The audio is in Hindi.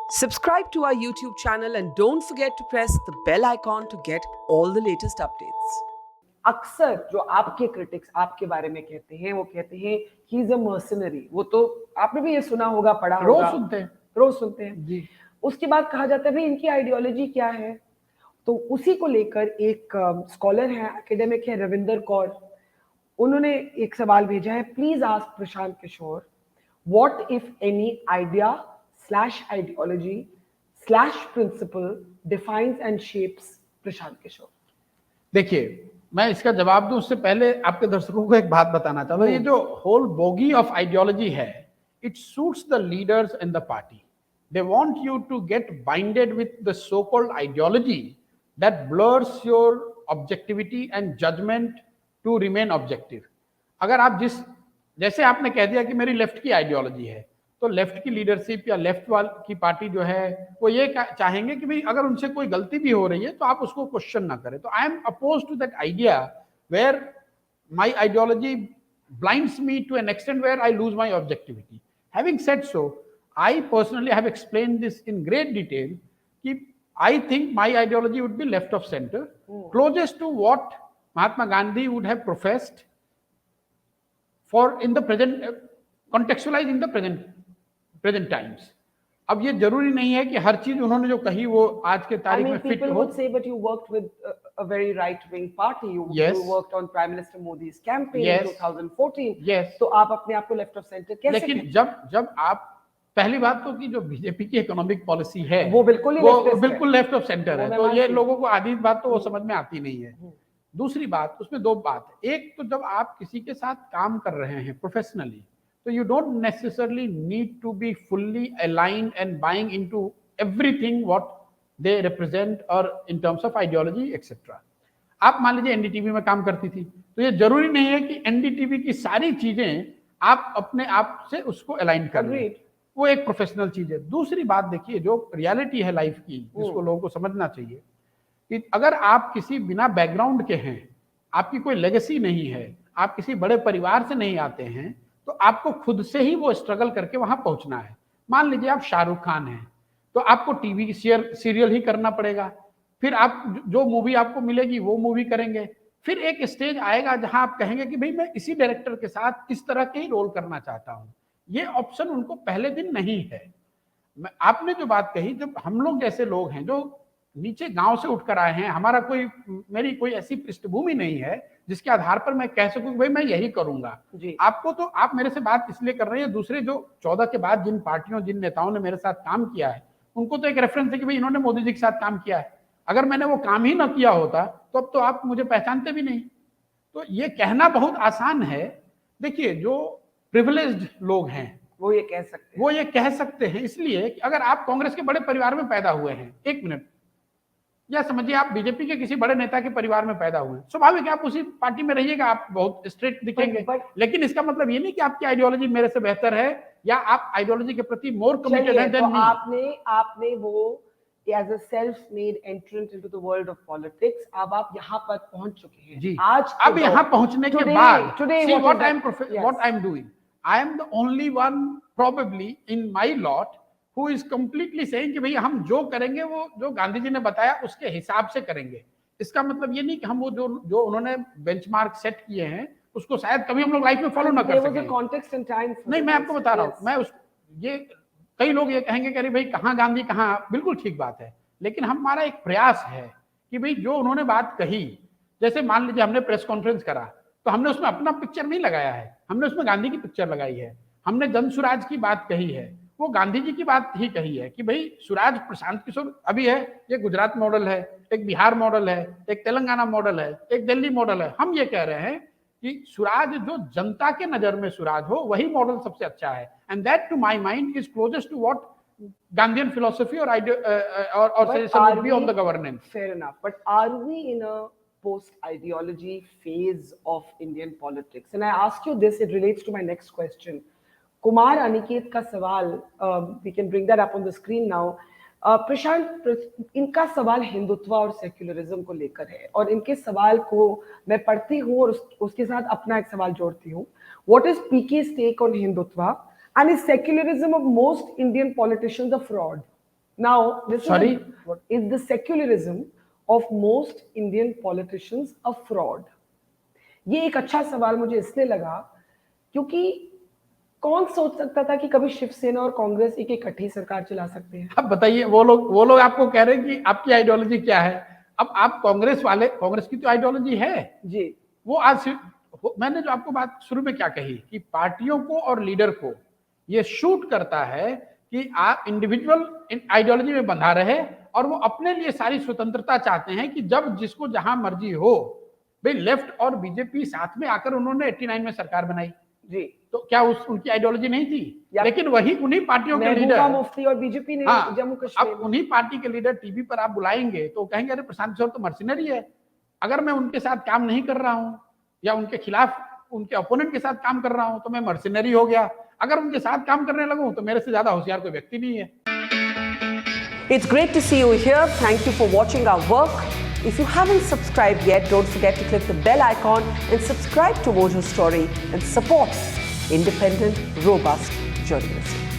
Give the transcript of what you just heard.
Subscribe to our YouTube channel and don't forget to press the bell icon to get all the latest updates. अक्सर जो आपके क्रिटिक्स आपके बारे में कहते हैं वो कहते हैं ही इज अ मर्सनरी। वो तो आपने भी ये सुना होगा, पढ़ा होगा, रोज सुनते हैं जी। उसके बाद कहा जाता है भाई इनकी आइडियोलॉजी क्या है। तो उसी को लेकर एक स्कॉलर है, एकेडमिक है, रविंदर कौर, उन्होंने एक सवाल भेजा है। Please ask Prashant Kishore what if any idea slash ideology slash principle defines and shapes Prashant Kishore. देखिए, मैं इसका जवाब दूं उससे पहले आपके दर्शकों को एक बात बताना चाहता हूं। ये जो होल बोगी ऑफ आइडियोलॉजी है, it suits the leaders in the party. They want you to get binded with the so called ideology that blurs your objectivity and judgement to remain objective. अगर आप जैसे आपने कह दिया कि मेरी लेफ्ट की आइडियोलॉजी है, तो लेफ्ट की लीडरशिप या लेफ्ट वाल की पार्टी जो है वो ये चाहेंगे कि भाई अगर उनसे कोई गलती भी हो रही है तो आप उसको क्वेश्चन ना करें। तो I am oppose to that idea where my ideology blinds me to an extent where I lose my objectivity. Having said so, I personally have explained this in great detail कि I think my ideology would be left of center, closest to what Mahatma Gandhi would have professed for in the present, contextualized in the present times. अब ये जरूरी नहीं है कि हर चीज उन्होंने जो कही वो आज के तारीख में फिट हो। People would say, but you worked with a very right-wing party. You worked on Prime Minister Modi's campaign in 2014. Yes. तो आप अपने आप को लेफ्ट ऑफ सेंटर कैसे? लेकिन जब आप पहली बात तो कि जो बीजेपी की इकोनॉमिक पॉलिसी है वो बिल्कुल लेफ्ट ऑफ सेंटर है, तो ये लोगों को आधी बात तो वो समझ में आती नहीं है। दूसरी बात, उसमें दो बात है। एक तो जब आप किसी के साथ काम कर रहे हैं professionally, so you don't necessarily need to be fully aligned and buying into everything what they represent or in terms of ideology etc. आप मान लीजिए एनडीटीवी में काम करती थी, तो ये जरूरी नहीं है कि एनडीटीवी की सारी चीजें आप अपने आप से उसको अलाइन कर लें, वो एक प्रोफेशनल चीज है। दूसरी बात देखिए, जो रियलिटी है लाइफ की, जिसको लोगों को समझना चाहिए कि अगर आप किसी बिना बैकग्राउंड के हैं, आपकी कोई लेगेसी नहीं है, आप किसी बड़े परिवार से नहीं आते हैं, तो आपको खुद से ही वो स्ट्रगल करके वहां पहुंचना है। मान लीजिए आप शाहरुख खान हैं, तो आपको टीवी सीरियल ही करना पड़ेगा, फिर आप जो मूवी आपको मिलेगी वो मूवी करेंगे, फिर एक स्टेज आएगा जहां आप कहेंगे कि भाई मैं इसी डायरेक्टर के साथ इस तरह के ही रोल करना चाहता हूं। ये ऑप्शन उनको पहले दिन नहीं है। आपने जो बात कही, जब हम लोग जैसे लोग हैं जो नीचे गांव से उठकर आए हैं, मेरी कोई ऐसी पृष्ठभूमि नहीं है जिसके आधार पर मैं कह सकूं कि भाई मैं यही करूंगा। आपको तो आप मेरे से बात इसलिए कर रहे हैं, दूसरे जो 14 के बाद जिन पार्टियों जिन नेताओं ने मेरे साथ काम किया है उनको तो एक रेफरेंस है कि भाई इन्होंने मोदी जी के साथ काम किया है। अगर मैंने वो काम ही ना किया होता तो अब तो आप मुझे पहचानते भी नहीं। तो ये कहना बहुत आसान है। देखिए, जो प्रिविलेज्ड लोग हैं वो ये कह सकते हैं इसलिए कि अगर आप कांग्रेस के बड़े परिवार में पैदा हुए हैं, एक मिनट, या समझिए आप बीजेपी के किसी बड़े नेता के परिवार में पैदा हुए, स्वाभाविक है आप उसी पार्टी में रहिएगा, आप बहुत स्ट्रेट दिखेंगे। लेकिन इसका मतलब ये नहीं कि आपकी आइडियोलॉजी मेरे से बेहतर है या आप आइडियोलॉजी के प्रति मोर कमिटेड हैं देन मी। आपने वो as a self made entrant into the world of politics, अब आप यहाँ पर पहुंच चुके हैं। जी, आज अब यहाँ पहुंचने के बाद see what I am doing, I am the only one probably in my lot who is completely saying कि भाई हम जो करेंगे वो जो गांधी जी ने बताया उसके हिसाब से करेंगे। इसका मतलब ये नहीं कि हम वो जो उन्होंने बेंचमार्क सेट किए हैं उसको शायद कभी हम लोग लाइफ में फॉलो ना कर सकें। नहीं, मैं आपको बता रहा हूँ, ये कई लोग ये कहेंगे कि अरे भाई कहाँ गांधी कहाँ, बिल्कुल ठीक बात है, लेकिन हमारा एक प्रयास है कि भाई जो उन्होंने बात कही, जैसे मान लीजिए हमने प्रेस कॉन्फ्रेंस करा तो हमने उसमें अपना पिक्चर नहीं लगाया है, हमने उसमें गांधी की पिक्चर लगाई है। हमने जन सुराज की बात कही है, वो गांधी जी की बात ही कही है कि भाई सुराज प्रशांत किशोर अभी है, ये गुजरात मॉडल है, एक बिहार मॉडल है, एक तेलंगाना मॉडल है, एक दिल्ली मॉडल है। हम ये कह रहे हैं कि सुराज जो जनता के नजर में सुराज हो वही मॉडल सबसे अच्छा है, and that to my mind is closest to what Gandhian philosophy or suggestion would be on the governance. Fair enough, but are we in a post-ideology phase of Indian politics? And I ask you this, it relates to my next question. Kumar Aniket का सवाल, we can bring that up on the screen now. प्रशांत, इनका सवाल हिंदुत्व और सेक्युलरिज्म को लेकर है, और इनके सवाल को मैं पढ़ती हूँ और उसके साथ अपना एक सवाल जोड़ती हूँ। What is PK's take on Hindutva and is secularism of most Indian politicians a fraud? Now, this Sorry? is the secularism of most Indian politicians a fraud? ये एक अच्छा सवाल मुझे इसलिए लगा क्योंकि कौन सोच सकता था कि कभी शिवसेना और कांग्रेस एक इकट्ठी सरकार चला सकते हैं। अब बताइए, वो लोग आपको कह रहे हैं कि आपकी आइडियोलॉजी क्या है। अब आप कांग्रेस वाले, कांग्रेस की तो आइडियोलॉजी है जी, वो आज, मैंने जो आपको बात शुरू में क्या कही कि पार्टियों को और लीडर को ये शूट करता है कि आप इंडिविजुअल आइडियोलॉजी में बंधा रहे और वो अपने लिए सारी स्वतंत्रता चाहते हैं कि जब जिसको जहां मर्जी हो। भाई लेफ्ट और बीजेपी साथ में आकर उन्होंने 89 में सरकार बनाई जी, तो क्या उनकी आइडियोलॉजी नहीं थी? लेकिन वही उन्हीं पार्टियों के लीडर, महबूबा मुफ्ती और बीजेपी ने हाँ, जम्मू कश्मीर अब उन्हीं पार्टी के लीडर टीवी पर आप बुलाएंगे तो कहेंगे अरे प्रशांत किशोर तो मर्सिनरी है, अगर मैं उनके साथ काम नहीं कर रहा हूं या उनके खिलाफ, उनके ओपोनेंट के साथ काम कर रहा हूं तो मैं मर्सिनरी हो गया, अगर उनके साथ काम करने लगूं तो मेरे से ज्यादा होशियार कोई व्यक्ति नहीं है। It's great to see you here. Thank you for watching our work. If you haven't subscribed yet, don't forget to click the bell icon and subscribe to Mojo Story and support independent, robust journalism.